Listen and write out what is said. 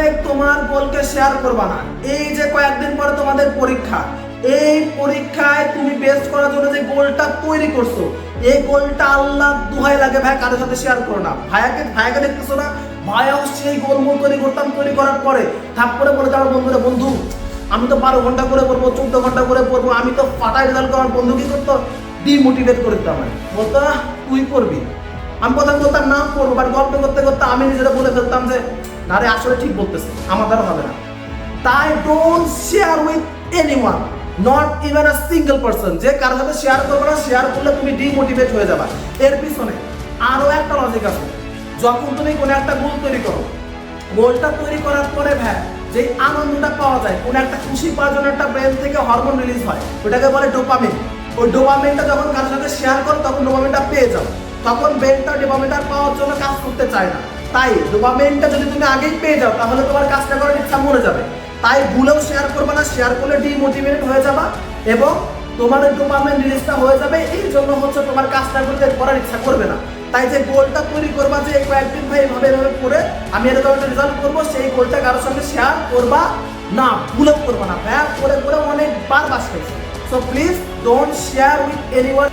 Direct তোমার গোলকে share করবা না। এই যে কয়েকদিন পরে তোমাদের পরীক্ষা, এই পরীক্ষায় তুমি বেস্ট করার জন্য যে গোলটা তৈরি করছো, এই গোলটা আল্লাহ দুহাই লাগে ভাই কারোর সাথে শেয়ার করো না। ভাইয়াকে দেখতেছো না, ভাইয়াও সেই গোল মোল তৈরি করতাম, তৈরি করার পরে থাপ করে বলে যাবো বন্ধুরা, বন্ধু আমি তো 12 ঘন্টা করে পড়বো, 14 ঘন্টা করে পড়বো, আমি তো ফাটাই রেজাল্ট করার। বন্ধু কি করতো, ডিমোটিভেট করে দিতাম, বলতো তুই করবি। আমি কথা বলতাম না পড়বো, বাট গল্প করতে করতে আমি নিজেরা বলে ফেলতাম যে আরে আসলে ঠিক বলতেছে, আমার দ্বারা হবে না। তাই don't share with anyone, not even a single person. যে কারোর সাথে শেয়ার করবে না, শেয়ার করলে তুমি ডিমোটিভেট হয়ে যাবে। এর পিছনে আরো একটা লজিক আছে। যখন তুমি কোনো একটা গোল তৈরি করো, গোলটা তৈরি করার পরে ভাই যে আনন্দটা পাওয়া যায়, কোনো একটা খুশি পাওয়ার জন্য একটা ব্রেন থেকে হরমোন রিলিজ হয়, ওটাকে বলে ডোপামিন। ওই ডোপামিনটা যখন কারোর সাথে শেয়ার করো তখন ডোপামিনটা পেয়ে যাও, তখন ব্রেনটা ডোপামিনটা পাওয়ার জন্য কাজ করতে চায় না। তাই ডোপামিনটা যদি তুমি আগেই পেয়ে যাও তাহলে তোমার কাজটা করার ইচ্ছা মরে যাবে। তাই ভুলেও শেয়ার করবে না, শেয়ার করলে ডিমোটিভেট হয়ে যাবা এবং তোমার ডোপামিন রিলিজটা হয়ে যাবে। এই জন্য হচ্ছে তোমার কাজটা করতে করার ইচ্ছা করবে না। তাই যে গোলটা তৈরি করবা যে এই কয়েকদিন ভাই এভাবে করে আমি এরকম একটা রেজাল্ট করবো, সেই গোলটা কারোর সঙ্গে শেয়ার করবা না, ভুলেও করবা না। ভাইয়া করে অনেকবার বাস পেয়েছে। So please don't share with anyone.